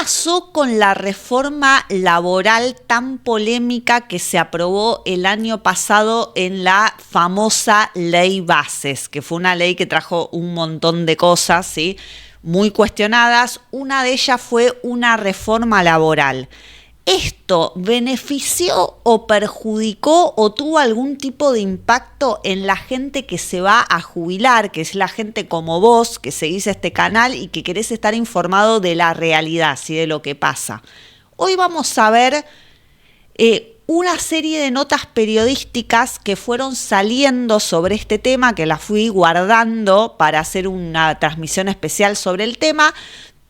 pasó con la reforma laboral tan polémica que se aprobó el año pasado en la famosa Ley Bases, que fue una ley que trajo un montón de cosas, ¿sí?, muy cuestionadas? Una de ellas fue una reforma laboral. ¿Esto benefició o perjudicó o tuvo algún tipo de impacto en la gente que se va a jubilar, que es la gente como vos, que seguís este canal y que querés estar informado de la realidad, ¿sí?, de lo que pasa? Hoy vamos a ver una serie de notas periodísticas que fueron saliendo sobre este tema, que las fui guardando para hacer una transmisión especial sobre el tema.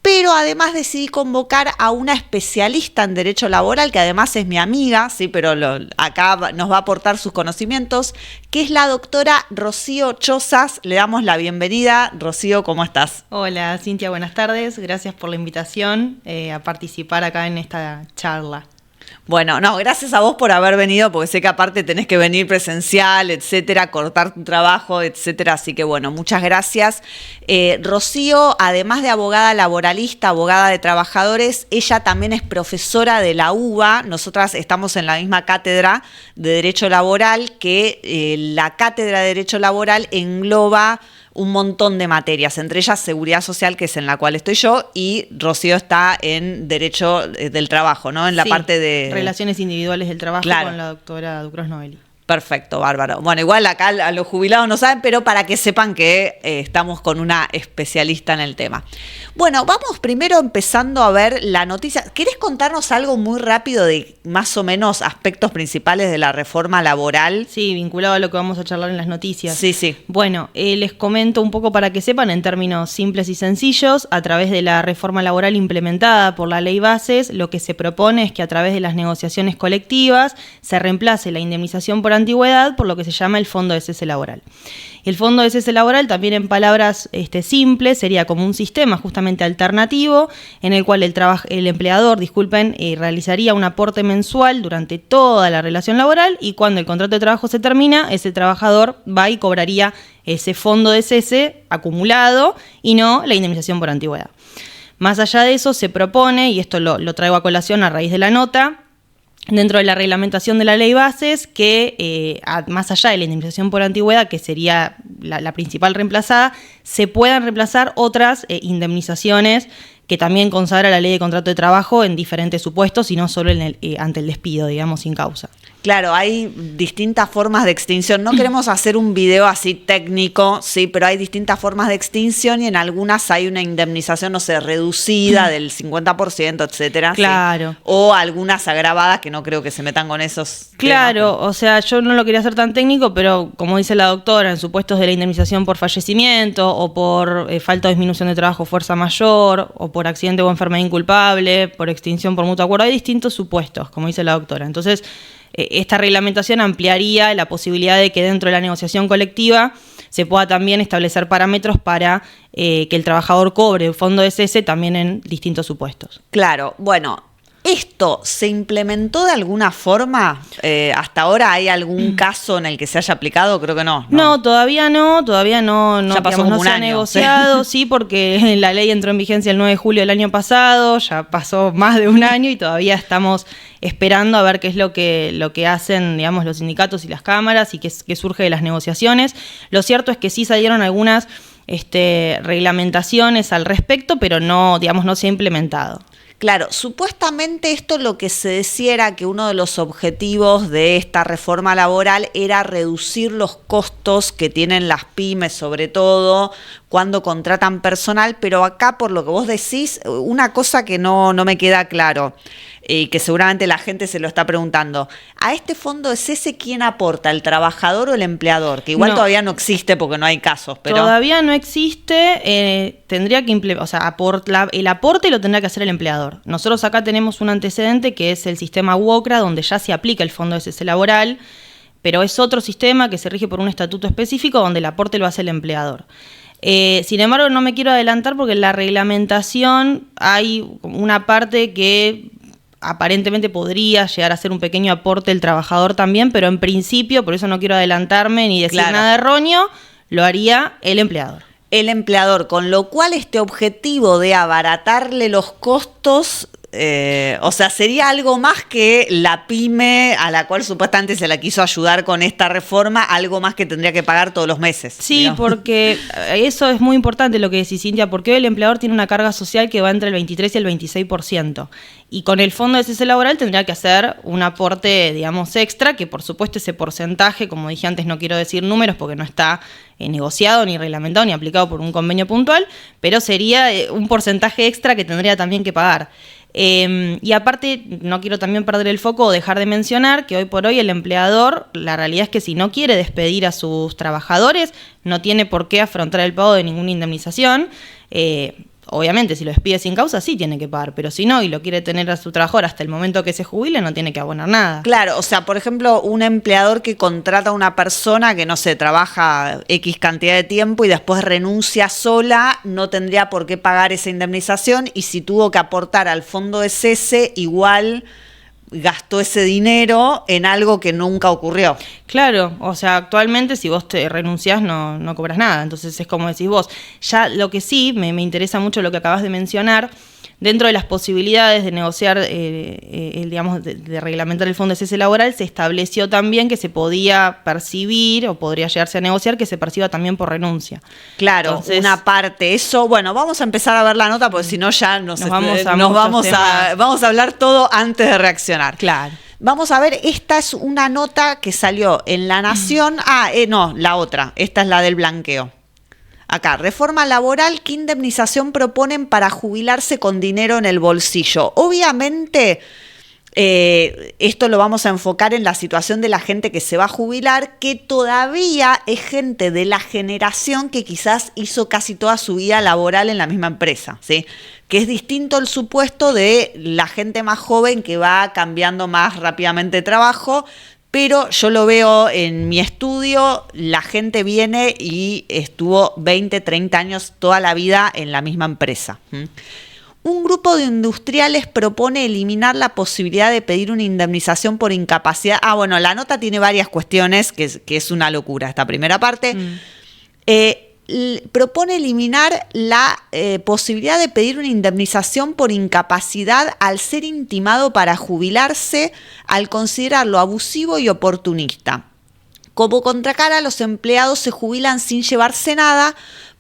Pero además decidí convocar a una especialista en derecho laboral, que además es mi amiga, sí, pero acá nos va a aportar sus conocimientos, que es la doctora Rocío Chozas. Le damos la bienvenida. Rocío, ¿cómo estás? Hola, Cintia, buenas tardes. Gracias por la invitación a participar acá en esta charla. Bueno, no, gracias a vos por haber venido, porque sé que aparte tenés que venir presencial, etcétera, cortar tu trabajo, etcétera, así que bueno, muchas gracias. Rocío, además de abogada laboralista, abogada de trabajadores, ella también es profesora de la UBA. Nosotras estamos en la misma cátedra de Derecho Laboral, que la cátedra de Derecho Laboral engloba un montón de materias, entre ellas Seguridad Social, que es en la cual estoy yo, y Rocío está en Derecho del Trabajo, ¿no? En la parte de Relaciones Individuales del Trabajo, claro, con la doctora Ducros Novelli. Perfecto, bárbaro. Bueno, igual acá a los jubilados no saben, pero para que sepan que estamos con una especialista en el tema. Bueno, vamos primero empezando a ver la noticia. ¿Querés contarnos algo muy rápido de más o menos aspectos principales de la reforma laboral? Sí, vinculado a lo que vamos a charlar en las noticias. Sí, sí. Bueno, les comento un poco para que sepan en términos simples y sencillos. A través de la reforma laboral implementada por la Ley Bases, lo que se propone es que a través de las negociaciones colectivas se reemplace la indemnización por antigüedad por lo que se llama el Fondo de Cese Laboral. El Fondo de Cese Laboral, también en palabras simples, sería como un sistema justamente alternativo en el cual el empleador, realizaría un aporte mensual durante toda la relación laboral, y cuando el contrato de trabajo se termina, ese trabajador va y cobraría ese fondo de cese acumulado y no la indemnización por antigüedad. Más allá de eso, se propone, y esto lo traigo a colación a raíz de la nota, dentro de la reglamentación de la Ley Bases, que más allá de la indemnización por antigüedad, que sería la principal reemplazada, se puedan reemplazar otras indemnizaciones que también consagra la Ley de Contrato de Trabajo en diferentes supuestos y no solo ante el despido, digamos, sin causa. Claro, hay distintas formas de extinción. No queremos hacer un video así técnico, sí, pero hay distintas formas de extinción y en algunas hay una indemnización, no sé, reducida del 50%, etcétera. Claro. ¿Sí? O algunas agravadas que no creo que se metan con esos Claro, temas. O sea, yo no lo quería hacer tan técnico, pero como dice la doctora, en supuestos de la indemnización por fallecimiento o por falta o disminución de trabajo, fuerza mayor, o por accidente o enfermedad inculpable, por extinción por mutuo acuerdo, hay distintos supuestos, como dice la doctora. Entonces, esta reglamentación ampliaría la posibilidad de que dentro de la negociación colectiva se pueda también establecer parámetros para que el trabajador cobre el fondo de cese también en distintos supuestos. Claro, bueno, ¿esto se implementó de alguna forma? ¿Hasta ahora hay algún caso en el que se haya aplicado? Creo que no. No, todavía no, ya pasó como un año. Se ha negociado, sí, porque la ley entró en vigencia el 9 de julio del año pasado, ya pasó más de un año y todavía estamos esperando a ver qué es lo que hacen, digamos, los sindicatos y las cámaras y qué surge de las negociaciones. Lo cierto es que sí salieron algunas reglamentaciones al respecto, pero no, digamos, no se ha implementado. Claro, supuestamente esto lo que se decía era que uno de los objetivos de esta reforma laboral era reducir los costos que tienen las pymes, sobre todo cuando contratan personal, pero acá por lo que vos decís, una cosa que no me queda claro, y que seguramente la gente se lo está preguntando, ¿a este fondo de cese quién aporta, el trabajador o el empleador? Que igual todavía no existe porque no hay casos. Pero todavía no existe, tendría que el aporte lo tendrá que hacer el empleador. Nosotros acá tenemos un antecedente que es el sistema UOCRA, donde ya se aplica el fondo de cese laboral, pero es otro sistema que se rige por un estatuto específico donde el aporte lo hace el empleador. Sin embargo, no me quiero adelantar porque en la reglamentación hay una parte que aparentemente podría llegar a ser un pequeño aporte el trabajador también, pero en principio, por eso no quiero adelantarme ni decir nada erróneo, lo haría el empleador. el empleador, con lo cual este objetivo de abaratarle los costos, o sea, sería algo más que la pyme a la cual supuestamente se la quiso ayudar con esta reforma, algo más que tendría que pagar todos los meses. Sí, digamos. porque eso es muy importante lo que decís, Cintia, porque hoy el empleador tiene una carga social que va entre el 23 y el 26%. Y con el fondo de cese laboral tendría que hacer un aporte, digamos, extra, que por supuesto ese porcentaje, como dije antes, no quiero decir números porque no está negociado, ni reglamentado, ni aplicado por un convenio puntual, pero sería un porcentaje extra que tendría también que pagar. Y aparte, no quiero también perder el foco o dejar de mencionar que hoy por hoy el empleador, la realidad es que si no quiere despedir a sus trabajadores, no tiene por qué afrontar el pago de ninguna indemnización. Obviamente, si lo despide sin causa, sí tiene que pagar, pero si no, y lo quiere tener a su trabajador hasta el momento que se jubile, no tiene que abonar nada. Claro, o sea, por ejemplo, un empleador que contrata a una persona que, no sé, trabaja X cantidad de tiempo y después renuncia sola, no tendría por qué pagar esa indemnización, y si tuvo que aportar al fondo de cese, igual gastó ese dinero en algo que nunca ocurrió. Claro, o sea, actualmente si vos te renunciás no cobras nada, entonces es como decís vos. Ya lo que sí, me interesa mucho lo que acabas de mencionar, dentro de las posibilidades de negociar, digamos, de reglamentar el fondo de cese laboral, se estableció también que se podía percibir, o podría llegarse a negociar, que se perciba también por renuncia. Claro, entonces, una parte. Eso, bueno, vamos a empezar a ver la nota, porque si no ya vamos a hablar todo antes de reaccionar. Claro. Vamos a ver, esta es una nota que salió en La Nación. No, la otra. Esta es la del blanqueo. Acá, reforma laboral, ¿qué indemnización proponen para jubilarse con dinero en el bolsillo? Obviamente, esto lo vamos a enfocar en la situación de la gente que se va a jubilar, que todavía es gente de la generación que quizás hizo casi toda su vida laboral en la misma empresa, ¿sí? Que es distinto el supuesto de la gente más joven que va cambiando más rápidamente de trabajo. Pero yo lo veo en mi estudio, la gente viene y estuvo 20, 30 años toda la vida en la misma empresa. Un grupo de industriales propone eliminar la posibilidad de pedir una indemnización por incapacidad. Bueno, la nota tiene varias cuestiones, que es una locura esta primera parte. Propone eliminar la posibilidad de pedir una indemnización por incapacidad al ser intimado para jubilarse, al considerarlo abusivo y oportunista. Como contracara, los empleados se jubilan sin llevarse nada,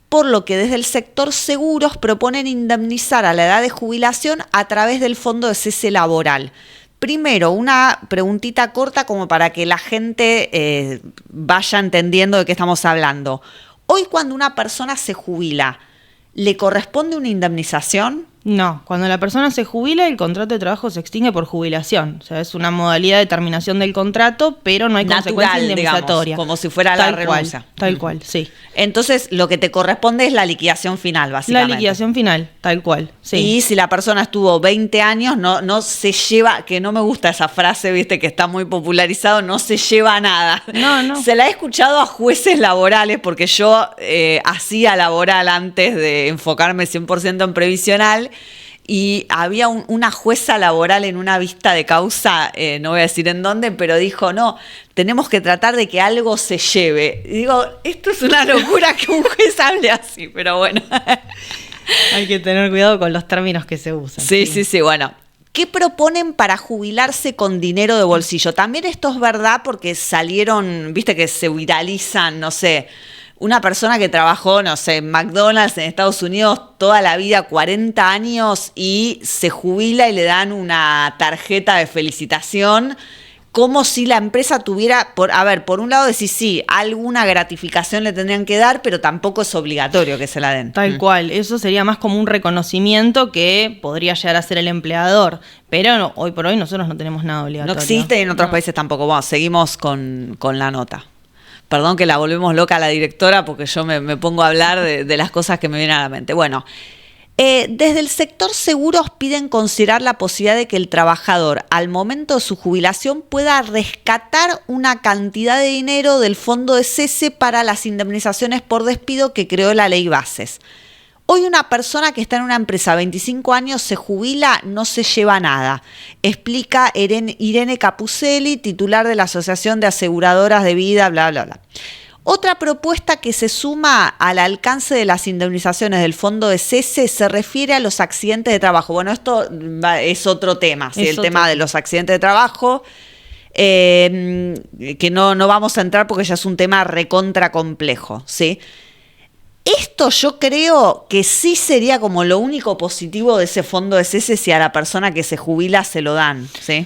por lo que desde el sector seguros proponen indemnizar a la edad de jubilación a través del fondo de cese laboral. Primero, una preguntita corta como para que la gente vaya entendiendo de qué estamos hablando. Hoy, cuando una persona se jubila, ¿le corresponde una indemnización? No, cuando la persona se jubila, el contrato de trabajo se extingue por jubilación. O sea, es una modalidad de terminación del contrato, pero no hay consecuencia indemnizatoria. Digamos, como si fuera la renuncia. Tal cual, sí. Entonces, lo que te corresponde es la liquidación final, básicamente. La liquidación final, tal cual, sí. Y si la persona estuvo 20 años, no se lleva, que no me gusta esa frase, viste, que está muy popularizado, no se lleva nada. No. Se la he escuchado a jueces laborales, porque yo hacía laboral antes de enfocarme 100% en previsional. Y había una jueza laboral en una vista de causa, no voy a decir en dónde, pero dijo, no, tenemos que tratar de que algo se lleve. Y digo, esto es una locura que un juez hable así, pero bueno. Hay que tener cuidado con los términos que se usan. Sí, bueno. ¿Qué proponen para jubilarse con dinero de bolsillo? También esto es verdad porque salieron, viste que se viralizan, no sé, una persona que trabajó, no sé, en McDonald's en Estados Unidos toda la vida, 40 años, y se jubila y le dan una tarjeta de felicitación, como si la empresa tuviera, por un lado decís sí, alguna gratificación le tendrían que dar, pero tampoco es obligatorio que se la den. Tal cual, eso sería más como un reconocimiento que podría llegar a ser el empleador, pero no, hoy por hoy nosotros no tenemos nada obligatorio. No existe y en otros países tampoco. Bueno, seguimos con la nota. Perdón que la volvemos loca a la directora porque yo me pongo a hablar de las cosas que me vienen a la mente. Bueno, desde el sector seguros piden considerar la posibilidad de que el trabajador al momento de su jubilación pueda rescatar una cantidad de dinero del fondo de cese para las indemnizaciones por despido que creó la ley Bases. Hoy una persona que está en una empresa 25 años se jubila, no se lleva nada, explica Irene Capucelli, titular de la Asociación de Aseguradoras de Vida, bla, bla, bla. Otra propuesta que se suma al alcance de las indemnizaciones del fondo de cese se refiere a los accidentes de trabajo. Bueno, esto es otro tema, ¿sí? El tema de los accidentes de trabajo, que no vamos a entrar porque ya es un tema recontra complejo, ¿sí? Esto yo creo que sí sería como lo único positivo de ese fondo de cese si a la persona que se jubila se lo dan, ¿sí?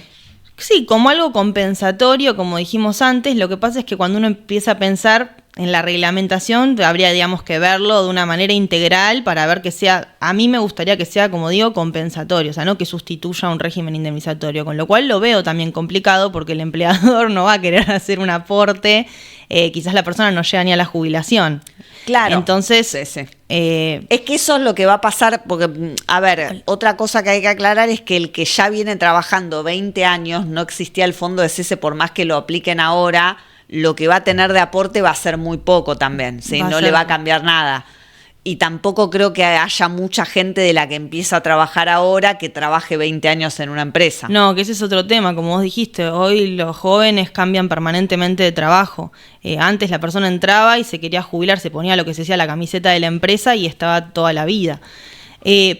Sí, como algo compensatorio, como dijimos antes. Lo que pasa es que cuando uno empieza a pensar en la reglamentación, habría, digamos, que verlo de una manera integral para ver que sea, a mí me gustaría que sea, como digo, compensatorio, o sea, no que sustituya un régimen indemnizatorio, con lo cual lo veo también complicado porque el empleador no va a querer hacer un aporte, quizás la persona no llega ni a la jubilación. Claro. Entonces, sí. Es que eso es lo que va a pasar, porque, a ver, otra cosa que hay que aclarar es que el que ya viene trabajando 20 años, no existía el fondo de cese, por más que lo apliquen ahora, lo que va a tener de aporte va a ser muy poco también, ¿sí? No le va a cambiar nada. Y tampoco creo que haya mucha gente de la que empieza a trabajar ahora que trabaje 20 años en una empresa. No, que ese es otro tema, como vos dijiste, hoy los jóvenes cambian permanentemente de trabajo. Antes la persona entraba y se quería jubilar, se ponía lo que se decía la camiseta de la empresa y estaba toda la vida.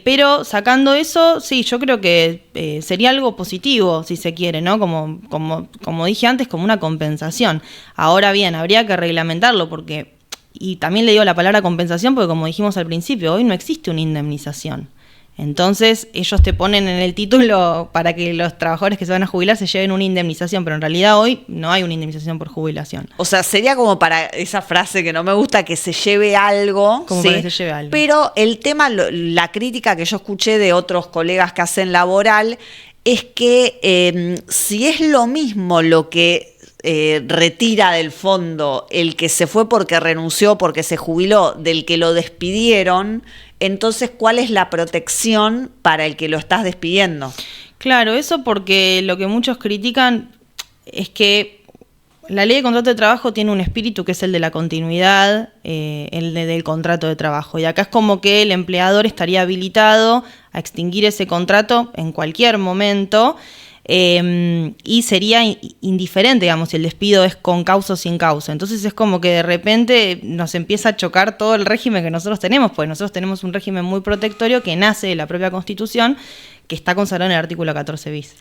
Pero sacando eso, sí, yo creo que sería algo positivo, si se quiere, ¿no? Como dije antes, como una compensación. Ahora bien, habría que reglamentarlo porque... Y también le digo la palabra compensación porque, como dijimos al principio, hoy no existe una indemnización. Entonces, ellos te ponen en el título para que los trabajadores que se van a jubilar se lleven una indemnización, pero en realidad hoy no hay una indemnización por jubilación. O sea, sería como para esa frase que no me gusta, que se lleve algo. Como ¿sí? para que se lleve algo. Pero el tema, la crítica que yo escuché de otros colegas que hacen laboral, es que si es lo mismo lo que retira del fondo el que se fue porque renunció, porque se jubiló, del que lo despidieron, entonces ¿cuál es la protección para el que lo estás despidiendo? Claro, eso porque lo que muchos critican es que la ley de contrato de trabajo tiene un espíritu que es el de la continuidad, del contrato de trabajo. Y acá es como que el empleador estaría habilitado a extinguir ese contrato en cualquier momento. Y sería indiferente, digamos, si el despido es con causa o sin causa. Entonces es como que de repente nos empieza a chocar todo el régimen que nosotros tenemos, pues nosotros tenemos un régimen muy protectorio que nace de la propia Constitución, que está consagrado en el artículo 14 bis,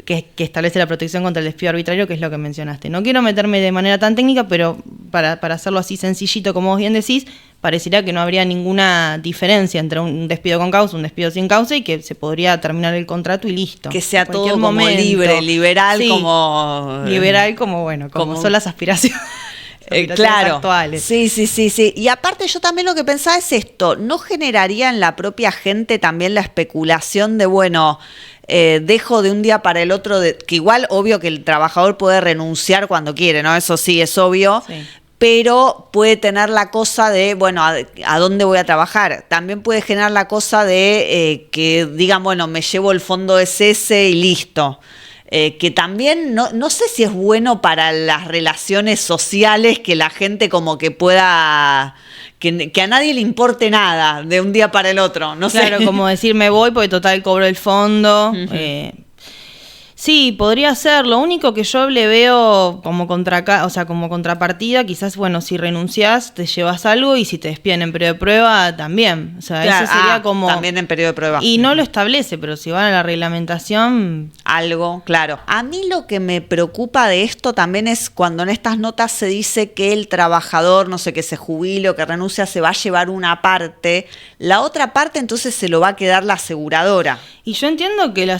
que establece la protección contra el despido arbitrario, que es lo que mencionaste. No quiero meterme de manera tan técnica, pero para hacerlo así sencillito, como vos bien decís, parecería que no habría ninguna diferencia entre un despido con causa, un despido sin causa, y que se podría terminar el contrato y listo. Que sea todo como libre, liberal, sí, como... Liberal como son las aspiraciones. Claro, actuales. Sí. Y aparte yo también lo que pensaba es esto, ¿no generaría en la propia gente también la especulación de, bueno, dejo de un día para el otro, que igual obvio que el trabajador puede renunciar cuando quiere, ¿no? Eso sí, es obvio. Sí. Pero puede tener la cosa de, bueno, ¿a dónde voy a trabajar? También puede generar la cosa de que digan, bueno, me llevo el fondo de cese y listo. Que también no sé si es bueno para las relaciones sociales que la gente como que pueda, que a nadie le importe nada de un día para el otro, no sé. Claro, como decir me voy porque total cobro el fondo. Uh-huh. Sí, podría ser. Lo único que yo le veo como como contrapartida, quizás, bueno, si renunciás te llevas algo y si te despiden en periodo de prueba también. O sea, claro, eso sería como... También en periodo de prueba. Y no lo establece, pero si van a la reglamentación... Algo, claro. A mí lo que me preocupa de esto también es cuando en estas notas se dice que el trabajador, no sé, que se jubile o que renuncia, se va a llevar una parte. La otra parte entonces se lo va a quedar la aseguradora. Y yo entiendo que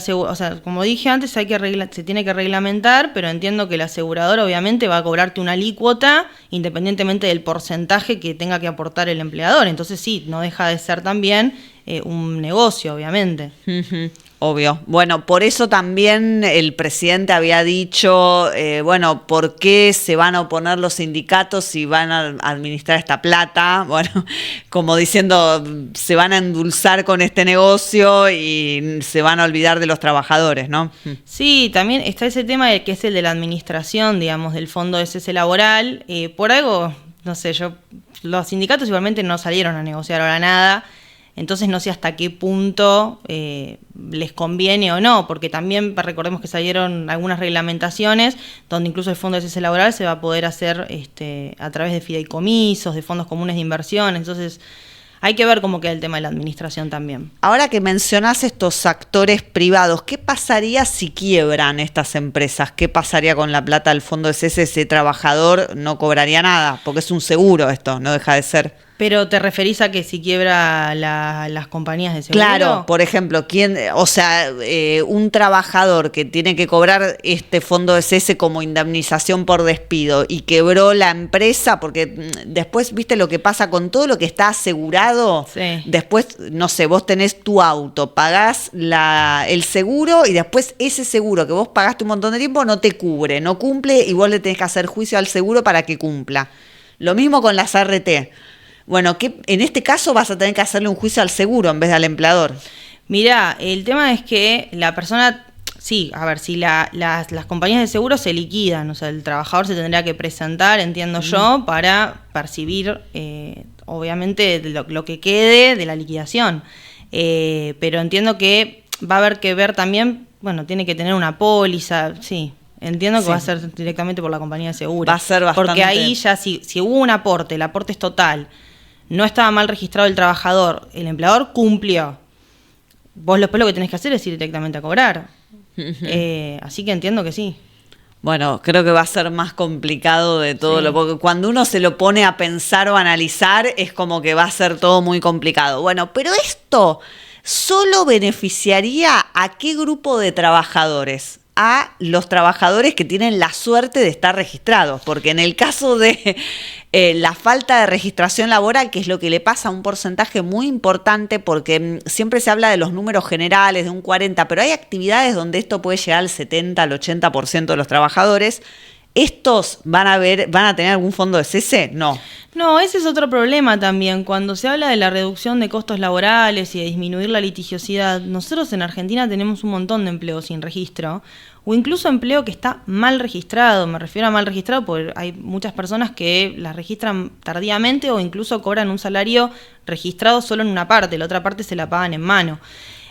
como dije antes, se tiene que reglamentar, pero entiendo que el asegurador obviamente va a cobrarte una alícuota independientemente del porcentaje que tenga que aportar el empleador. Entonces sí, no deja de ser también un negocio, obviamente. Uh-huh. Obvio. Bueno, por eso también el presidente había dicho, bueno, ¿por qué se van a oponer los sindicatos si van a administrar esta plata? Bueno, como diciendo, se van a endulzar con este negocio y se van a olvidar de los trabajadores, ¿no? Sí, también está ese tema que es el de la administración, digamos, del fondo de cese laboral. Por algo, no sé, los sindicatos igualmente no salieron a negociar ahora nada. Entonces no sé hasta qué punto les conviene o no, porque también recordemos que salieron algunas reglamentaciones donde incluso el fondo de cese laboral se va a poder hacer a través de fideicomisos, de fondos comunes de inversión. Entonces hay que ver cómo queda el tema de la administración también. Ahora que mencionás estos actores privados, ¿qué pasaría si quiebran estas empresas? ¿Qué pasaría con la plata del fondo de cese? Ese trabajador no cobraría nada, porque es un seguro esto, no deja de ser. ¿Pero te referís a que si quiebra las compañías de seguro? Claro, por ejemplo, un trabajador que tiene que cobrar este fondo de cese como indemnización por despido y quebró la empresa, porque después, ¿viste lo que pasa con todo lo que está asegurado? Sí. Después, no sé, vos tenés tu auto, pagás el seguro y después ese seguro que vos pagaste un montón de tiempo no te cubre, no cumple y vos le tenés que hacer juicio al seguro para que cumpla. Lo mismo con las ART. Bueno, que en este caso vas a tener que hacerle un juicio al seguro en vez de al empleador. Mirá, el tema es que la persona, sí, a ver, si las compañías de seguro se liquidan, o sea, el trabajador se tendría que presentar, entiendo yo, para percibir, obviamente, lo que quede de la liquidación. Pero entiendo que va a haber que ver también, bueno, tiene que tener una póliza, sí. Entiendo que sí. Va a ser directamente por la compañía de seguro. Va a ser bastante. Porque ahí ya, si hubo un aporte, el aporte es total, no estaba mal registrado el trabajador, el empleador cumplió. Vos después lo que tenés que hacer es ir directamente a cobrar. Así que entiendo que sí. Bueno, creo que va a ser más complicado de todo Sí. porque cuando uno se lo pone a pensar o a analizar es como que va a ser todo muy complicado. Bueno, pero esto solo beneficiaría a qué grupo de trabajadores. A los trabajadores que tienen la suerte de estar registrados, porque en el caso de la falta de registración laboral, que es lo que le pasa a un porcentaje muy importante, porque siempre se habla de los números generales, de un 40%, pero hay actividades donde esto puede llegar al 70, al 80% de los trabajadores. ¿Estos van a tener algún fondo de cese? No. No, ese es otro problema también. Cuando se habla de la reducción de costos laborales y de disminuir la litigiosidad, nosotros en Argentina tenemos un montón de empleo sin registro, o incluso empleo que está mal registrado. Me refiero a mal registrado porque hay muchas personas que las registran tardíamente o incluso cobran un salario registrado solo en una parte, la otra parte se la pagan en mano.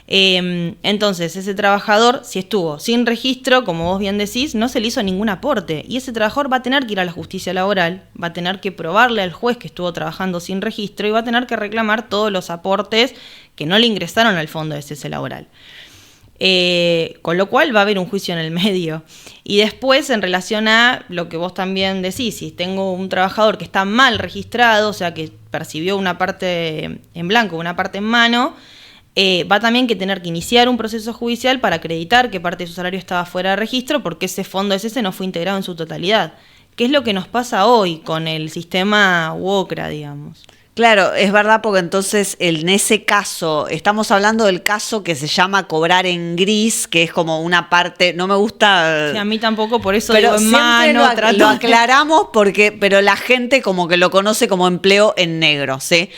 Entonces ese trabajador, si estuvo sin registro, como vos bien decís, no se le hizo ningún aporte y ese trabajador va a tener que ir a la justicia laboral, va a tener que probarle al juez que estuvo trabajando sin registro y va a tener que reclamar todos los aportes que no le ingresaron al fondo de cese laboral. Con lo cual va a haber un juicio en el medio. Y después, en relación a lo que vos también decís, si tengo un trabajador que está mal registrado, o sea que percibió una parte en blanco, una parte en mano, va también que tener que iniciar un proceso judicial para acreditar que parte de su salario estaba fuera de registro porque ese fondo de cese no fue integrado en su totalidad. ¿Qué es lo que nos pasa hoy con el sistema WOCRA, digamos? Claro, es verdad, porque entonces en ese caso, estamos hablando del caso que se llama cobrar en gris, que es como una parte, no me gusta... Sí, a mí tampoco, por eso pero digo en siempre mano. lo aclaramos pero la gente como que lo conoce como empleo en negro, ¿sí?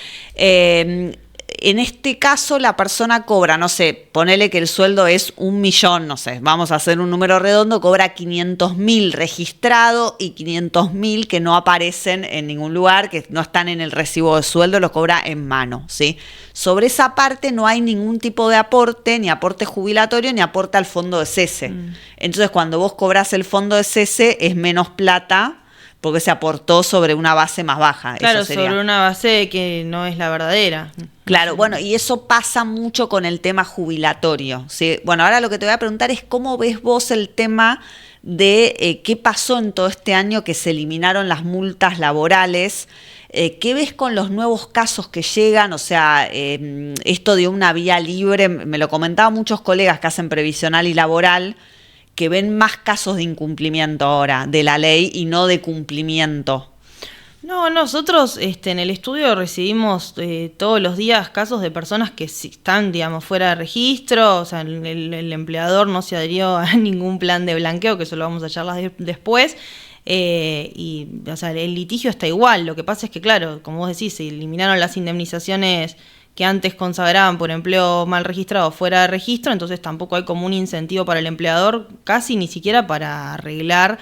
En este caso la persona cobra, no sé, ponele que el sueldo es 1 millón, no sé, vamos a hacer un número redondo, cobra 500.000 registrado y 500.000 que no aparecen en ningún lugar, que no están en el recibo de sueldo, los cobra en mano, ¿sí? Sobre esa parte no hay ningún tipo de aporte, ni aporte jubilatorio, ni aporte al fondo de cese. Entonces cuando vos cobrás el fondo de cese es menos plata, porque se aportó sobre una base más baja. Claro, eso sería. sobre una base que no es la verdadera. Claro, bueno, y eso pasa mucho con el tema jubilatorio, ¿sí? Bueno, ahora lo que te voy a preguntar es cómo ves vos el tema de qué pasó en todo este año que se eliminaron las multas laborales. ¿Qué ves con los nuevos casos que llegan? O sea, esto de una vía libre, me lo comentaban muchos colegas que hacen previsional y laboral, que ven más casos de incumplimiento ahora de la ley y no de cumplimiento. No, nosotros en el estudio recibimos todos los días casos de personas que están, digamos, fuera de registro, o sea, el empleador no se adhirió a ningún plan de blanqueo, que eso lo vamos a charlar después, y o sea, el litigio está igual. Lo que pasa es que, claro, como vos decís, se eliminaron las indemnizaciones que antes consagraban por empleo mal registrado fuera de registro, entonces tampoco hay como un incentivo para el empleador, casi ni siquiera para arreglar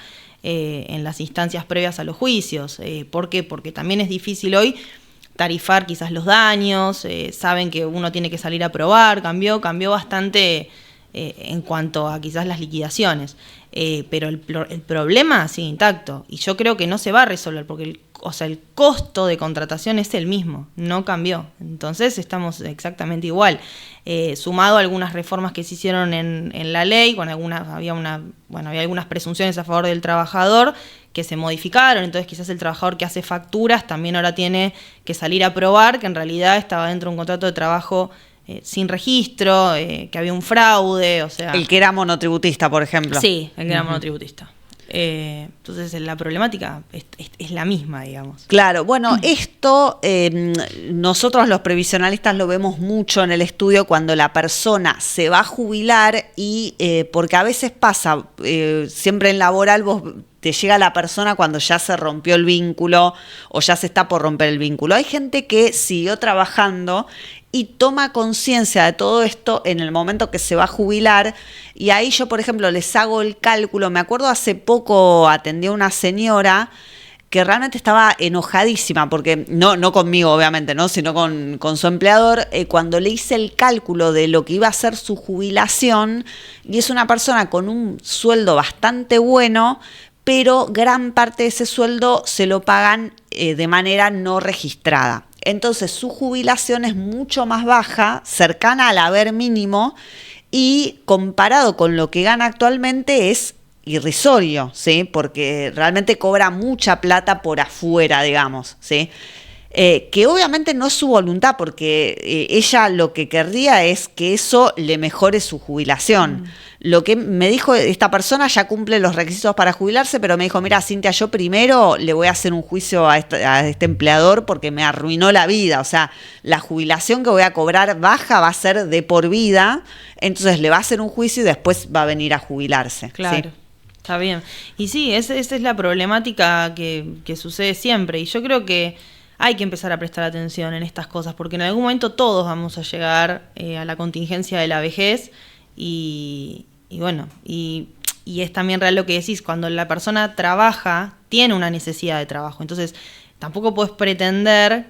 en las instancias previas a los juicios. ¿Por qué? Porque también es difícil hoy tarifar quizás los daños, saben que uno tiene que salir a probar, cambió bastante en cuanto a quizás las liquidaciones, pero el problema sigue intacto y yo creo que no se va a resolver porque el costo de contratación es el mismo, no cambió, entonces estamos exactamente igual, sumado a algunas reformas que se hicieron en la ley, con había algunas presunciones a favor del trabajador que se modificaron, entonces quizás el trabajador que hace facturas también ahora tiene que salir a probar que en realidad estaba dentro de un contrato de trabajo sin registro, que había un fraude, o sea... El que era monotributista, por ejemplo. Sí, el que era monotributista. Entonces la problemática es la misma, digamos. Claro, bueno, esto nosotros los previsionalistas lo vemos mucho en el estudio cuando la persona se va a jubilar y porque a veces pasa, siempre en laboral vos te llega la persona cuando ya se rompió el vínculo o ya se está por romper el vínculo. Hay gente que siguió trabajando y toma conciencia de todo esto en el momento que se va a jubilar y ahí yo, por ejemplo, les hago el cálculo. Me acuerdo hace poco atendí a una señora que realmente estaba enojadísima, porque no conmigo obviamente, ¿no? Sino con su empleador, cuando le hice el cálculo de lo que iba a ser su jubilación, y es una persona con un sueldo bastante bueno, pero gran parte de ese sueldo se lo pagan de manera no registrada. Entonces su jubilación es mucho más baja, cercana al haber mínimo, y comparado con lo que gana actualmente es irrisorio, ¿sí? Porque realmente cobra mucha plata por afuera, digamos, ¿sí? Que obviamente no es su voluntad, porque ella lo que querría es que eso le mejore su jubilación. Lo que me dijo esta persona ya cumple los requisitos para jubilarse, pero me dijo, mira, Cintia, yo primero le voy a hacer un juicio a este empleador porque me arruinó la vida. O sea, la jubilación que voy a cobrar baja va a ser de por vida, entonces le va a hacer un juicio y después va a venir a jubilarse. Claro. ¿Sí? Está bien. Y sí, esa es la problemática que sucede siempre. Y yo creo que hay que empezar a prestar atención en estas cosas, porque en algún momento todos vamos a llegar a la contingencia de la vejez y bueno, y es también real lo que decís, cuando la persona trabaja, tiene una necesidad de trabajo. Entonces, tampoco puedes pretender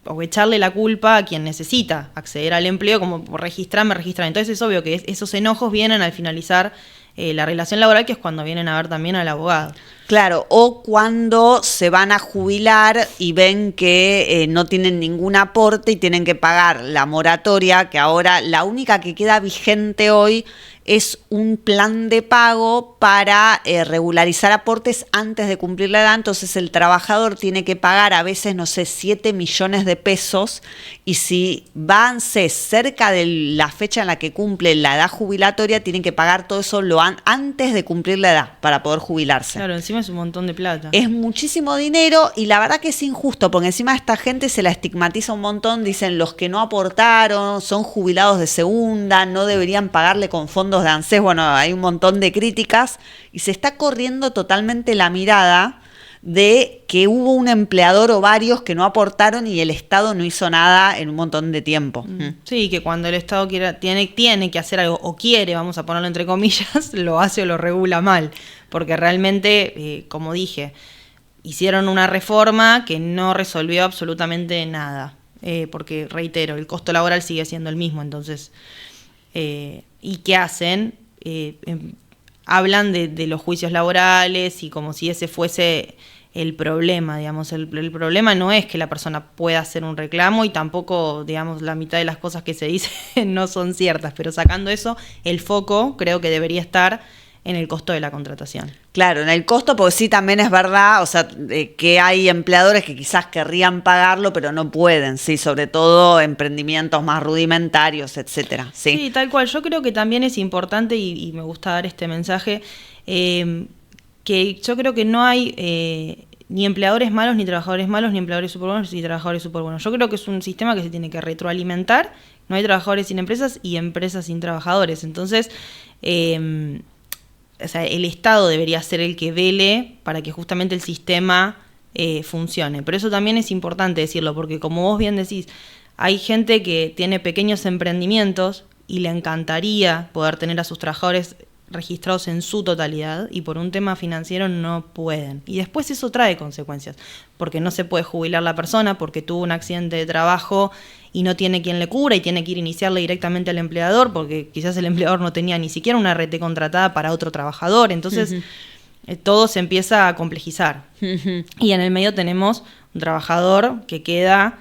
o echarle la culpa a quien necesita acceder al empleo, como registrarme. Entonces es obvio que esos enojos vienen al finalizar la relación laboral, que es cuando vienen a ver también al abogado. Claro, o cuando se van a jubilar y ven que no tienen ningún aporte y tienen que pagar la moratoria, que ahora la única que queda vigente hoy es un plan de pago para regularizar aportes antes de cumplir la edad. Entonces el trabajador tiene que pagar a veces, 7 millones de pesos, y si van cerca de la fecha en la que cumple la edad jubilatoria, tienen que pagar todo eso antes de cumplir la edad para poder jubilarse. Claro, encima es un montón de plata. Es muchísimo dinero y la verdad que es injusto, porque encima a esta gente se la estigmatiza un montón. Dicen, los que no aportaron son jubilados de segunda, no deberían pagarle con fondos de ANSES. Bueno, hay un montón de críticas y se está corriendo totalmente la mirada de que hubo un empleador o varios que no aportaron y el Estado no hizo nada en un montón de tiempo. Sí, que cuando el Estado tiene que hacer algo, o quiere, vamos a ponerlo entre comillas, lo hace o lo regula mal, porque realmente, como dije, hicieron una reforma que no resolvió absolutamente nada, porque, reitero, el costo laboral sigue siendo el mismo. Entonces, ¿y qué hacen? Hablan de los juicios laborales y como si ese fuese el problema, digamos. El problema no es que la persona pueda hacer un reclamo, y tampoco, digamos, la mitad de las cosas que se dicen no son ciertas, pero sacando eso, el foco creo que debería estar en el costo de la contratación. Claro, en el costo, porque sí, también es verdad, o sea, que hay empleadores que quizás querrían pagarlo, pero no pueden, sí, sobre todo emprendimientos más rudimentarios, etcétera. Sí, tal cual. Yo creo que también es importante, y me gusta dar este mensaje, que yo creo que no hay ni empleadores malos, ni trabajadores malos, ni empleadores súper buenos, ni trabajadores súper buenos. Yo creo que es un sistema que se tiene que retroalimentar. No hay trabajadores sin empresas y empresas sin trabajadores. Entonces, o sea, el Estado debería ser el que vele para que justamente el sistema funcione. Pero eso también es importante decirlo, porque como vos bien decís, hay gente que tiene pequeños emprendimientos y le encantaría poder tener a sus trabajadores registrados en su totalidad y por un tema financiero no pueden. Y después eso trae consecuencias, porque no se puede jubilar la persona porque tuvo un accidente de trabajo y no tiene quien le cubra y tiene que ir a iniciarle directamente al empleador porque quizás el empleador no tenía ni siquiera una RT contratada para otro trabajador. Entonces todo se empieza a complejizar. Y en el medio tenemos un trabajador que queda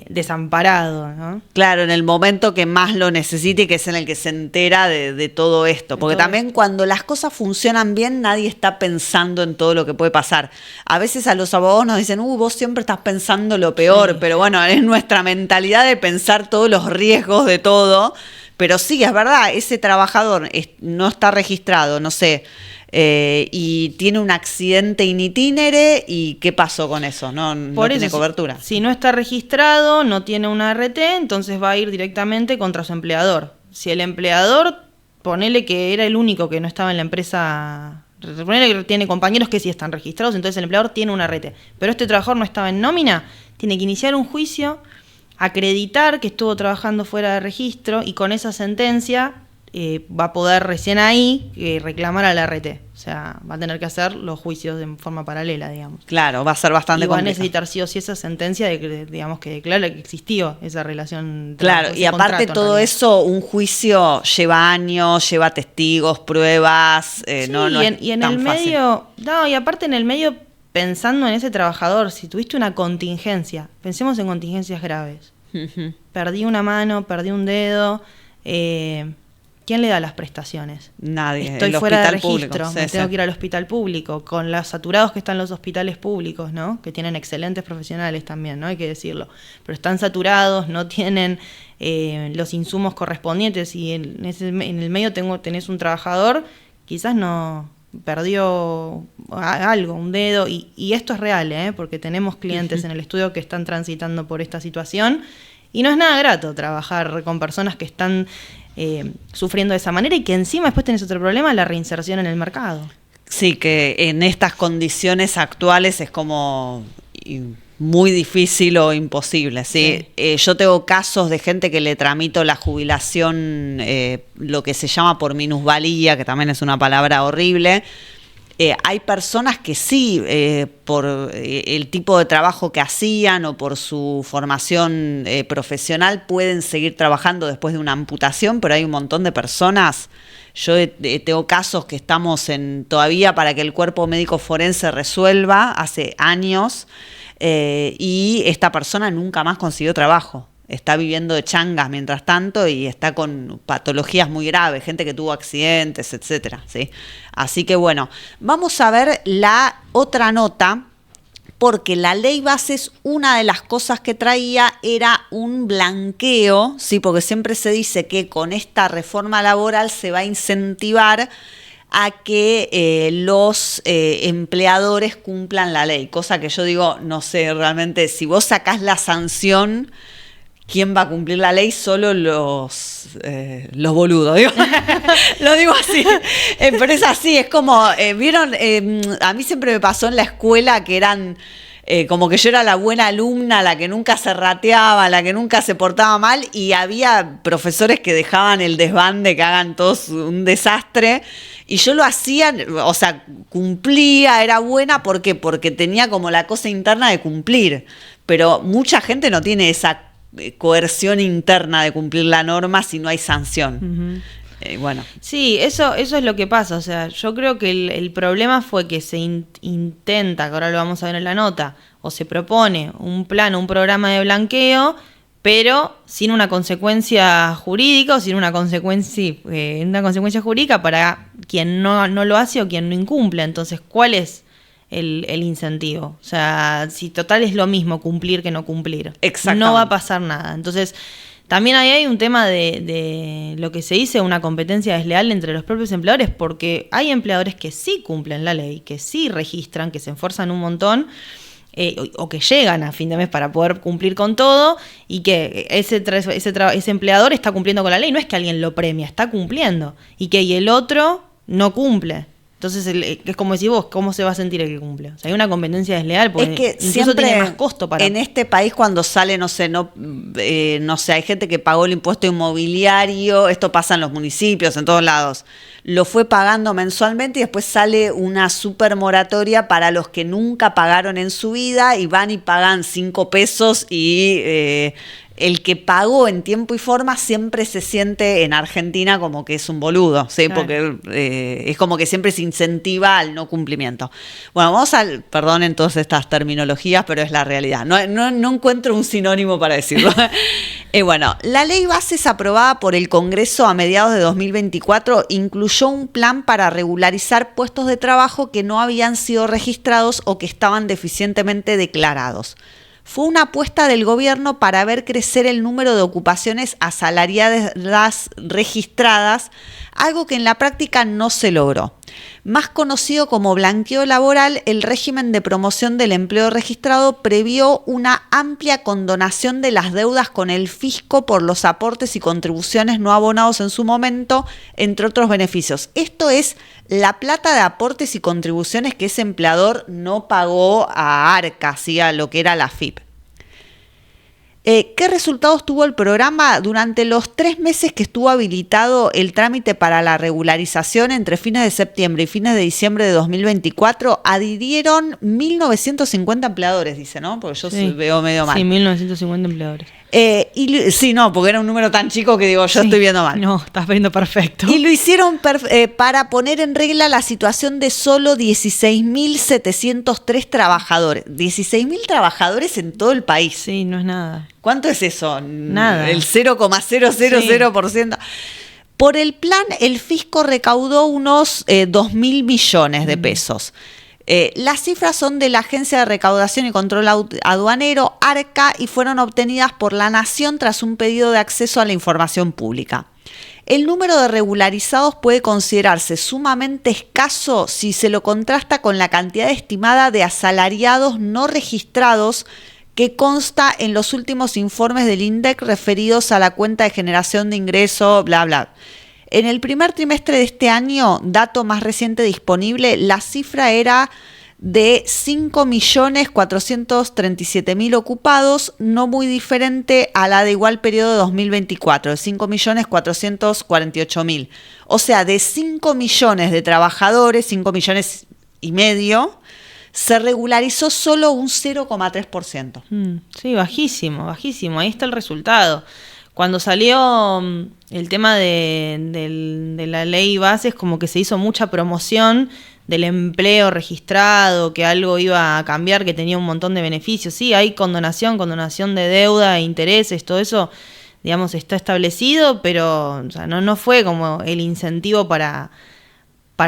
desamparado, ¿no? Claro, en el momento que más lo necesite y que es en el que se entera de todo esto. Porque también cuando las cosas funcionan bien, nadie está pensando en todo lo que puede pasar. A veces a los abogados nos dicen, vos siempre estás pensando lo peor, pero bueno, es nuestra mentalidad de pensar todos los riesgos de todo. Pero sí, es verdad, ese trabajador no está registrado, no sé, y tiene un accidente in itinere, ¿y qué pasó con eso? No tiene cobertura. Si no está registrado, no tiene una RT, entonces va a ir directamente contra su empleador. Si el empleador, ponele que era el único que no estaba en la empresa, ponele que tiene compañeros que sí están registrados, entonces el empleador tiene una RT, pero este trabajador no estaba en nómina, tiene que iniciar un juicio, acreditar que estuvo trabajando fuera de registro y con esa sentencia va a poder recién ahí reclamar a la RT. O sea, va a tener que hacer los juicios de forma paralela, digamos. Claro, va a ser bastante complicado. Y va a necesitar sí o sí esa sentencia digamos, que declara que existió esa relación. Claro, y aparte todo eso, un juicio lleva años, lleva testigos, pruebas, sí, no y es en tan el fácil. medio, y aparte en el medio, pensando en ese trabajador, si tuviste una contingencia, pensemos en contingencias graves. Perdí una mano, perdí un dedo, ¿quién le da las prestaciones? Nadie. Estoy fuera de registro, me tengo sí. que ir al hospital público, con los saturados que están los hospitales públicos, ¿no? Que tienen excelentes profesionales también, ¿no? Hay que decirlo. Pero están saturados, no tienen los insumos correspondientes y en el medio tenés un trabajador, quizás no perdió algo, un dedo, y esto es real, porque tenemos clientes en el estudio que están transitando por esta situación y no es nada grato trabajar con personas que están sufriendo de esa manera y que encima después tenés otro problema, la reinserción en el mercado. Sí, que en estas condiciones actuales es como muy difícil o imposible, ¿sí? Yo tengo casos de gente que le tramito la jubilación, lo que se llama por minusvalía, que también es una palabra horrible. Hay personas que sí, por el tipo de trabajo que hacían o por su formación profesional, pueden seguir trabajando después de una amputación, pero hay un montón de personas. Yo tengo casos que estamos todavía para que el cuerpo médico forense resuelva hace años, y esta persona nunca más consiguió trabajo. Está viviendo de changas mientras tanto y está con patologías muy graves, gente que tuvo accidentes, etcétera, ¿sí? Así que bueno, vamos a ver la otra nota, porque la ley bases, una de las cosas que traía era un blanqueo, ¿sí? Porque siempre se dice que con esta reforma laboral se va a incentivar a que los empleadores cumplan la ley, cosa que yo digo, no sé, realmente, si vos sacás la sanción, ¿quién va a cumplir la ley? Solo los boludos, digo. Lo digo así. Pero es así, es como, ¿vieron? A mí siempre me pasó en la escuela que eran como que yo era la buena alumna, la que nunca se rateaba, la que nunca se portaba mal, y había profesores que dejaban el desbande, que hagan todos un desastre, y yo lo hacía, o sea, cumplía, era buena, ¿por qué? Porque tenía como la cosa interna de cumplir, pero mucha gente no tiene esa coerción interna de cumplir la norma si no hay sanción. Bueno. Sí, eso es lo que pasa. O sea, yo creo que el problema fue que se intenta, que ahora lo vamos a ver en la nota, o se propone un plan, un programa de blanqueo, pero sin una consecuencia jurídica o sin una consecuencia jurídica para quien no lo hace o quien no incumple. Entonces, ¿cuál es el incentivo? O sea, si total es lo mismo cumplir que no cumplir, no va a pasar nada. Entonces, también ahí hay un tema de lo que se dice una competencia desleal entre los propios empleadores, porque hay empleadores que sí cumplen la ley, que sí registran, que se esfuerzan un montón, o que llegan a fin de mes para poder cumplir con todo, y que ese empleador está cumpliendo con la ley. No es que alguien lo premia, está cumpliendo, y el otro no cumple. Entonces, es como decís vos, ¿cómo se va a sentir el que cumple? O sea, hay una competencia desleal, porque es que incluso siempre tiene más costo para... en este país cuando sale, no sé, hay gente que pagó el impuesto inmobiliario, esto pasa en los municipios, en todos lados, lo fue pagando mensualmente y después sale una super moratoria para los que nunca pagaron en su vida y van y pagan 5 pesos y... el que pagó en tiempo y forma siempre se siente en Argentina como que es un boludo, ¿sí? Claro. Porque es como que siempre se incentiva al no cumplimiento. Bueno, perdonen todas estas terminologías, pero es la realidad. No encuentro un sinónimo para decirlo. Bueno, la ley bases aprobada por el Congreso a mediados de 2024 incluyó un plan para regularizar puestos de trabajo que no habían sido registrados o que estaban deficientemente declarados. Fue una apuesta del gobierno para ver crecer el número de ocupaciones asalariadas registradas, algo que en la práctica no se logró. Más conocido como blanqueo laboral, el régimen de promoción del empleo registrado previó una amplia condonación de las deudas con el fisco por los aportes y contribuciones no abonados en su momento, entre otros beneficios. Esto es la plata de aportes y contribuciones que ese empleador no pagó a ARCA, ¿sí? A lo que era la AFIP. ¿Qué resultados tuvo el programa? Durante los 3 meses que estuvo habilitado el trámite para la regularización entre fines de septiembre y fines de diciembre de 2024, adhirieron 1.950 empleadores, dice, ¿no? Porque yo veo medio mal. Sí, 1.950 empleadores. Sí, no, porque era un número tan chico que digo, yo estoy viendo mal. No, estás viendo perfecto. Y lo hicieron para poner en regla la situación de solo 16.703 trabajadores. 16.000 trabajadores en todo el país. Sí, no es nada. ¿Cuánto es eso? Nada. El 0,000%. Por el plan, el fisco recaudó unos 2.000 millones de pesos. Las cifras son de la Agencia de Recaudación y Control Aduanero, ARCA, y fueron obtenidas por la Nación tras un pedido de acceso a la información pública. El número de regularizados puede considerarse sumamente escaso si se lo contrasta con la cantidad estimada de asalariados no registrados que consta en los últimos informes del INDEC referidos a la cuenta de generación de ingreso, bla, bla. En el primer trimestre de este año, dato más reciente disponible, la cifra era de 5.437.000 ocupados, no muy diferente a la de igual periodo de 2024, de 5.448.000. O sea, de 5 millones de trabajadores, 5 millones y medio, se regularizó solo un 0,3%. Sí, bajísimo. Ahí está el resultado. Cuando salió el tema de la ley bases, como que se hizo mucha promoción del empleo registrado, que algo iba a cambiar, que tenía un montón de beneficios. Sí, hay condonación de deuda, intereses, todo eso, digamos, está establecido, pero o sea, no fue como el incentivo para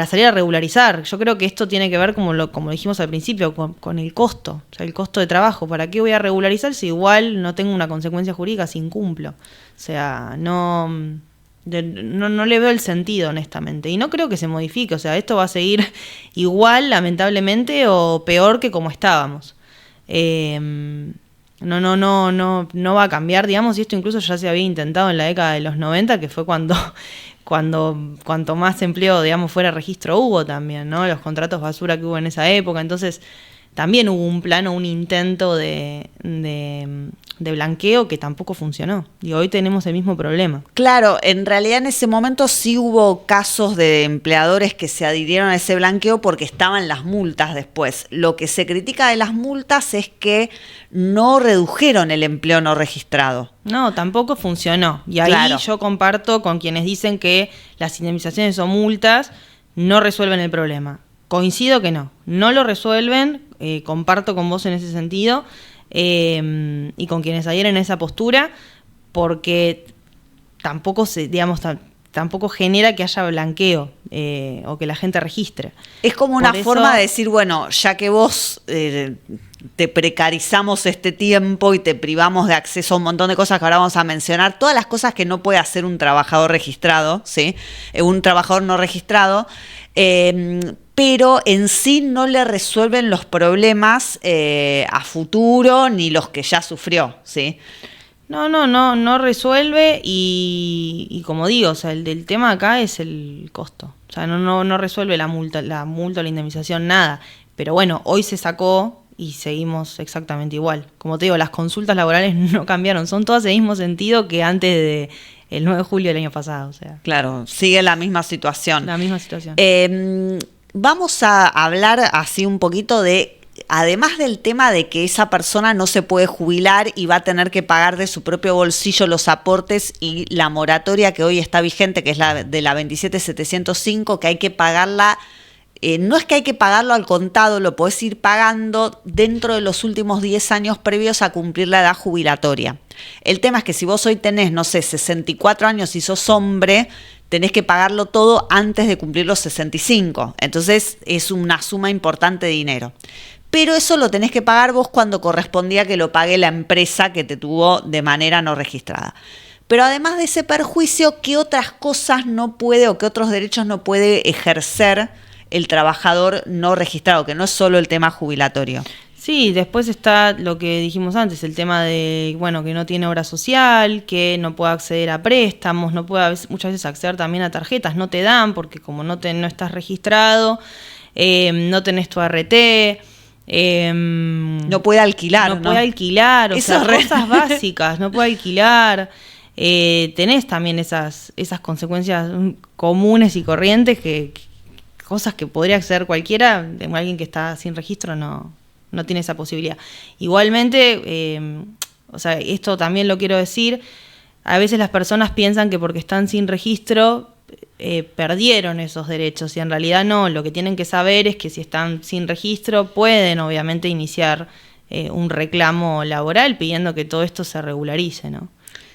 salir a regularizar. Yo creo que esto tiene que ver, como dijimos al principio, con el costo, o sea, el costo de trabajo. ¿Para qué voy a regularizar si igual no tengo una consecuencia jurídica si incumplo? O sea, no le veo el sentido, honestamente. Y no creo que se modifique, o sea, esto va a seguir igual, lamentablemente, o peor que como estábamos. No va a cambiar, digamos, y esto incluso ya se había intentado en la década de los 90, que fue cuanto más empleo, digamos, fuera registro hubo también, ¿no? Los contratos basura que hubo en esa época. Entonces, también hubo un intento de blanqueo que tampoco funcionó. Y hoy tenemos el mismo problema. Claro, en realidad en ese momento sí hubo casos de empleadores que se adhirieron a ese blanqueo porque estaban las multas después. Lo que se critica de las multas es que no redujeron el empleo no registrado. No, tampoco funcionó. Y ahí yo comparto con quienes dicen que las indemnizaciones o multas no resuelven el problema. Coincido que no lo resuelven, comparto con vos en ese sentido, y con quienes adhieren a esa postura, porque tampoco tampoco genera que haya blanqueo o que la gente registre. Es como una forma de decir, bueno, ya que vos te precarizamos este tiempo y te privamos de acceso a un montón de cosas que ahora vamos a mencionar, todas las cosas que no puede hacer un trabajador registrado, ¿sí? Un trabajador no registrado, pero en sí no le resuelven los problemas a futuro ni los que ya sufrió, ¿sí? No resuelve y como digo, o sea, el tema acá es el costo. O sea, no resuelve la multa o la indemnización, nada. Pero bueno, hoy se sacó y seguimos exactamente igual. Como te digo, las consultas laborales no cambiaron, son todas el mismo sentido que antes de el 9 de julio del año pasado. O sea, claro, sigue la misma situación. La misma situación. Vamos a hablar así un poquito de, además del tema de que esa persona no se puede jubilar y va a tener que pagar de su propio bolsillo los aportes y la moratoria que hoy está vigente, que es la de la 27705, que hay que pagarla. No es que hay que pagarlo al contado, lo podés ir pagando dentro de los últimos 10 años previos a cumplir la edad jubilatoria. El tema es que si vos hoy tenés, 64 años y sos hombre, tenés que pagarlo todo antes de cumplir los 65. Entonces es una suma importante de dinero. Pero eso lo tenés que pagar vos cuando correspondía que lo pague la empresa que te tuvo de manera no registrada. Pero además de ese perjuicio, ¿qué otras cosas no puede o qué otros derechos no puede ejercer el trabajador no registrado, que no es solo el tema jubilatorio? Sí, después está lo que dijimos antes, el tema de, que no tiene obra social, que no puede acceder a préstamos, no puede muchas veces acceder también a tarjetas, no te dan porque como no estás registrado, no tenés tu ART. No puede alquilar, No puede alquilar, o sea, cosas básicas, no puede alquilar. Tenés también esas consecuencias comunes y corrientes que cosas que podría acceder cualquiera, de alguien que está sin registro no tiene esa posibilidad. Igualmente, esto también lo quiero decir, a veces las personas piensan que porque están sin registro perdieron esos derechos y en realidad no, lo que tienen que saber es que si están sin registro pueden obviamente iniciar un reclamo laboral pidiendo que todo esto se regularice, ¿no?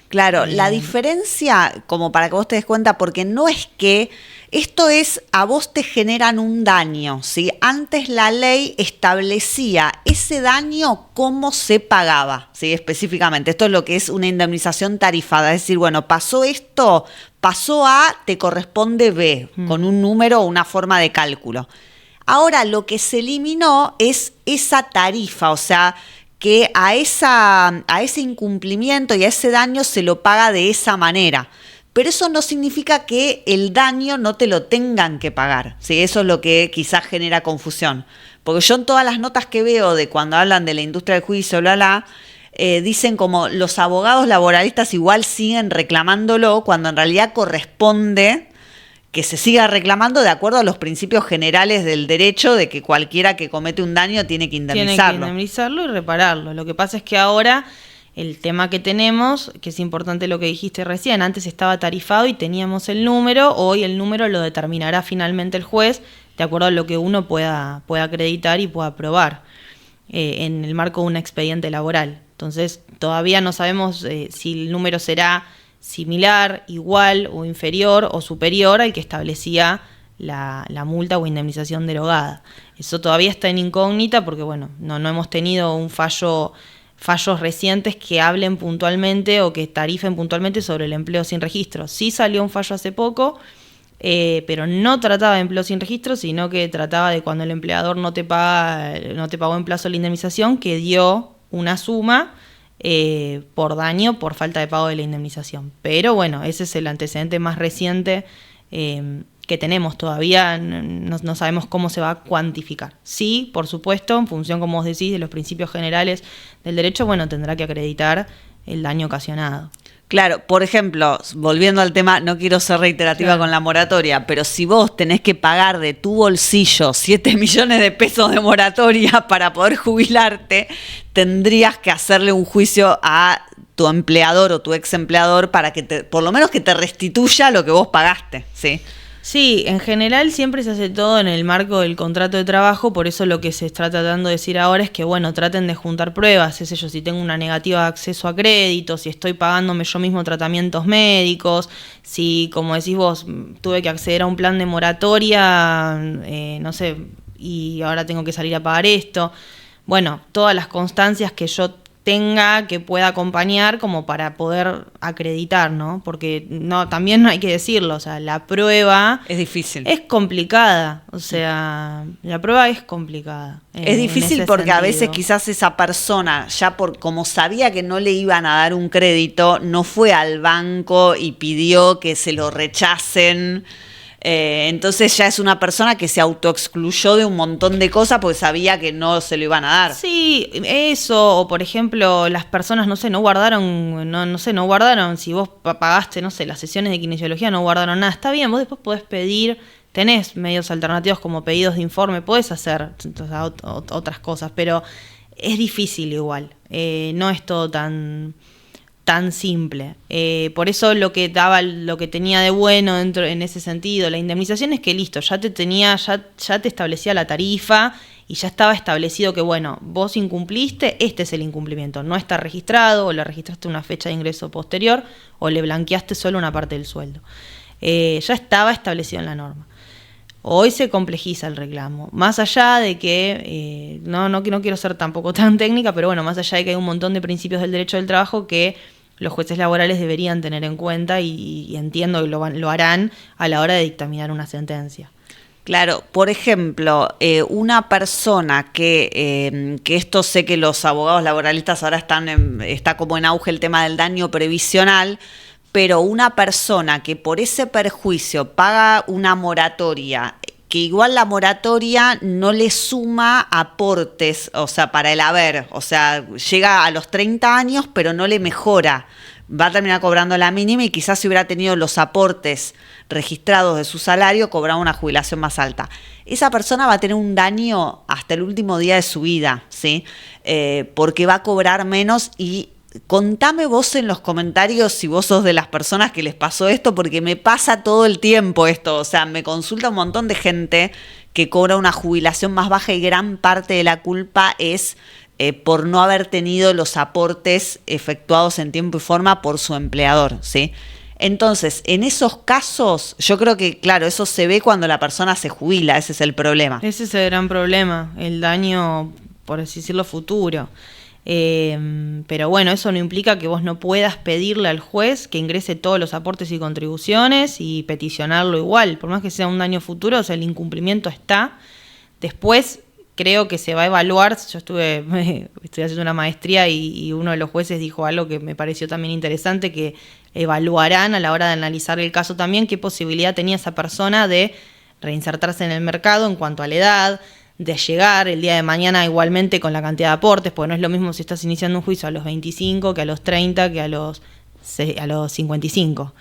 Claro, la diferencia, como para que vos te des cuenta, porque no es que esto es, a vos te generan un daño, ¿sí? Antes la ley establecía ese daño cómo se pagaba, ¿sí? Específicamente, esto es lo que es una indemnización tarifada, es decir, bueno, pasó esto, pasó A, te corresponde B, con un número o una forma de cálculo. Ahora lo que se eliminó es esa tarifa, o sea, que a ese incumplimiento y a ese daño se lo paga de esa manera. Pero eso no significa que el daño no te lo tengan que pagar, ¿sí? Eso es lo que quizás genera confusión. Porque yo en todas las notas que veo de cuando hablan de la industria del juicio, dicen como los abogados laboralistas igual siguen reclamándolo cuando en realidad corresponde que se siga reclamando de acuerdo a los principios generales del derecho de que cualquiera que comete un daño tiene que indemnizarlo. Tiene que indemnizarlo y repararlo. Lo que pasa es que ahora el tema que tenemos, que es importante lo que dijiste recién, antes estaba tarifado y teníamos el número, hoy el número lo determinará finalmente el juez de acuerdo a lo que uno pueda acreditar y pueda probar en el marco de un expediente laboral. Entonces todavía no sabemos si el número será similar, igual o inferior o superior al que establecía la multa o indemnización derogada. Eso todavía está en incógnita porque no hemos tenido fallos recientes que hablen puntualmente o que tarifen puntualmente sobre el empleo sin registro. Sí salió un fallo hace poco, pero no trataba de empleo sin registro, sino que trataba de cuando el empleador no te pagó en plazo la indemnización, que dio una suma por daño por falta de pago de la indemnización. Pero ese es el antecedente más reciente que tenemos. Todavía no sabemos cómo se va a cuantificar. Sí, por supuesto, en función, como vos decís, de los principios generales del derecho, tendrá que acreditar el daño ocasionado. Claro, por ejemplo, volviendo al tema, no quiero ser reiterativa con la moratoria, pero si vos tenés que pagar de tu bolsillo 7 millones de pesos de moratoria para poder jubilarte, tendrías que hacerle un juicio a tu empleador o tu ex empleador para que por lo menos que te restituya lo que vos pagaste, ¿sí? Sí, en general siempre se hace todo en el marco del contrato de trabajo, por eso lo que se está tratando de decir ahora es que, traten de juntar pruebas, si tengo una negativa de acceso a crédito, si estoy pagándome yo mismo tratamientos médicos, si, como decís vos, tuve que acceder a un plan de moratoria, y ahora tengo que salir a pagar esto. Todas las constancias que yo tenga, que pueda acompañar como para poder acreditar, ¿no? Porque no, también no hay que decirlo, o sea, la prueba es difícil. Es complicada, o sea, la prueba es complicada. Es difícil porque a veces quizás esa persona, ya por como sabía que no le iban a dar un crédito, no fue al banco y pidió que se lo rechacen. Entonces ya es una persona que se autoexcluyó de un montón de cosas porque sabía que no se lo iban a dar. Sí, eso, o por ejemplo, las personas, no guardaron, si vos pagaste, las sesiones de kinesiología no guardaron nada, está bien, vos después podés pedir, tenés medios alternativos como pedidos de informe, podés hacer otras cosas, pero es difícil igual, no es todo tan simple. Por eso lo que tenía de bueno dentro en ese sentido, la indemnización es que listo, ya te establecía la tarifa y ya estaba establecido que bueno, vos incumpliste, este es el incumplimiento, no está registrado, o le registraste una fecha de ingreso posterior, o le blanqueaste solo una parte del sueldo. Ya estaba establecido en la norma. Hoy se complejiza el reclamo, más allá de que, no quiero ser tampoco tan técnica, pero bueno, más allá de que hay un montón de principios del derecho del trabajo que los jueces laborales deberían tener en cuenta y entiendo que lo harán a la hora de dictaminar una sentencia. Claro, por ejemplo, una persona que esto sé que los abogados laboralistas ahora está como en auge el tema del daño previsional, pero una persona que por ese perjuicio paga una moratoria, que igual la moratoria no le suma aportes, o sea, para el haber, o sea, llega a los 30 años, pero no le mejora, va a terminar cobrando la mínima y quizás si hubiera tenido los aportes registrados de su salario, cobraba una jubilación más alta. Esa persona va a tener un daño hasta el último día de su vida, ¿sí? Porque va a cobrar menos. Y contame vos en los comentarios si vos sos de las personas que les pasó esto, porque me pasa todo el tiempo esto, o sea, me consulta un montón de gente que cobra una jubilación más baja y gran parte de la culpa es por no haber tenido los aportes efectuados en tiempo y forma por su empleador, ¿sí? Entonces, en esos casos, yo creo que, claro, eso se ve cuando la persona se jubila, ese es el problema. Ese es el gran problema, el daño, por así decirlo, futuro. Pero bueno, eso no implica que vos no puedas pedirle al juez que ingrese todos los aportes y contribuciones y peticionarlo igual, por más que sea un daño futuro, o sea, el incumplimiento está. Después creo que se va a evaluar. Yo estoy haciendo una maestría y uno de los jueces dijo algo que me pareció también interesante, que evaluarán a la hora de analizar el caso también qué posibilidad tenía esa persona de reinsertarse en el mercado en cuanto a la edad, de llegar el día de mañana igualmente con la cantidad de aportes, porque no es lo mismo si estás iniciando un juicio a los 25 que a los 30 que a los 55.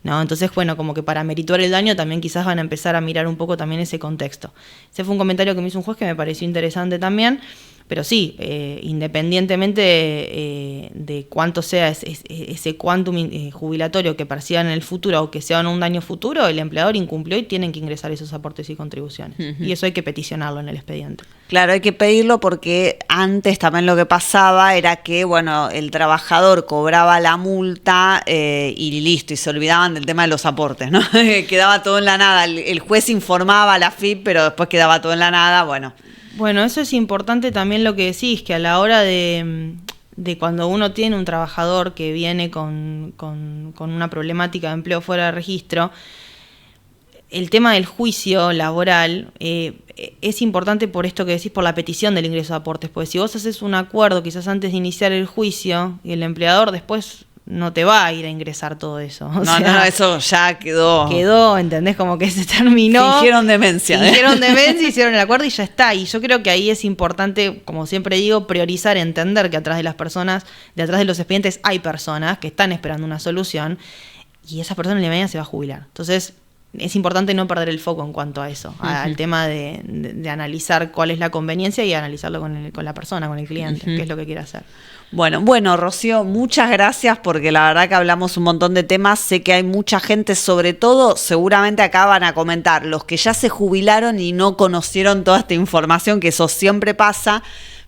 ¿No? Entonces, bueno, como que para merituar el daño también quizás van a empezar a mirar un poco también ese contexto. Ese fue un comentario que me hizo un juez que me pareció interesante también, pero sí, independientemente de cuánto sea ese quantum jubilatorio que perciban en el futuro o que sea un daño futuro, el empleador incumplió y tienen que ingresar esos aportes y contribuciones. Uh-huh. Y eso hay que peticionarlo en el expediente. Claro, hay que pedirlo porque antes también lo que pasaba era que, bueno, el trabajador cobraba la multa y listo, y se olvidaban del tema de los aportes, ¿no? Quedaba todo en la nada. El juez informaba a la FIP, pero después quedaba todo en la nada, bueno. Bueno, eso es importante también lo que decís, que a la hora de cuando uno tiene un trabajador que viene con una problemática de empleo fuera de registro, el tema del juicio laboral es importante por esto que decís, por la petición del ingreso de aportes, porque si vos haces un acuerdo quizás antes de iniciar el juicio y el empleador después no te va a ir a ingresar todo eso. No, eso ya quedó. Quedó, ¿entendés? Como que se terminó. Fingieron demencia. Hicieron el acuerdo y ya está. Y yo creo que ahí es importante, como siempre digo, priorizar, entender que atrás de las personas, detrás de los expedientes hay personas que están esperando una solución y esa persona en la mañana se va a jubilar. Entonces, es importante no perder el foco en cuanto a eso, uh-huh, al tema de analizar cuál es la conveniencia y analizarlo con la persona, con el cliente, uh-huh, qué es lo que quiere hacer. Bueno, Rocío, muchas gracias porque la verdad que hablamos un montón de temas. Sé que hay mucha gente, sobre todo, seguramente acá van a comentar, los que ya se jubilaron y no conocieron toda esta información, que eso siempre pasa.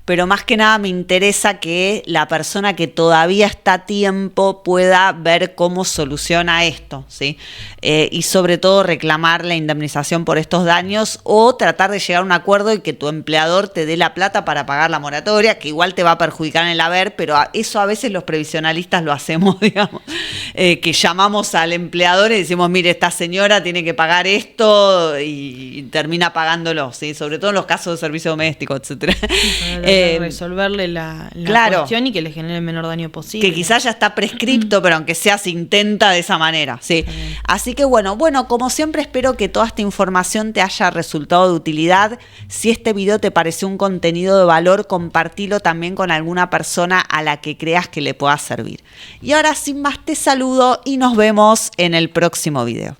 pero más que nada me interesa que la persona que todavía está a tiempo pueda ver cómo soluciona esto, ¿sí? Y sobre todo reclamar la indemnización por estos daños o tratar de llegar a un acuerdo y que tu empleador te dé la plata para pagar la moratoria, que igual te va a perjudicar en el haber, pero eso a veces los previsionalistas lo hacemos, digamos, que llamamos al empleador y decimos, mire, esta señora tiene que pagar esto y termina pagándolo, ¿sí? Sobre todo en los casos de servicio doméstico, etcétera. Resolverle la claro, cuestión y que le genere el menor daño posible. Que quizás ya está prescripto, pero aunque sea se intenta de esa manera, ¿sí? Así que bueno, como siempre espero que toda esta información te haya resultado de utilidad. Si este video te pareció un contenido de valor, compartilo también con alguna persona a la que creas que le pueda servir. Y ahora sin más te saludo y nos vemos en el próximo video.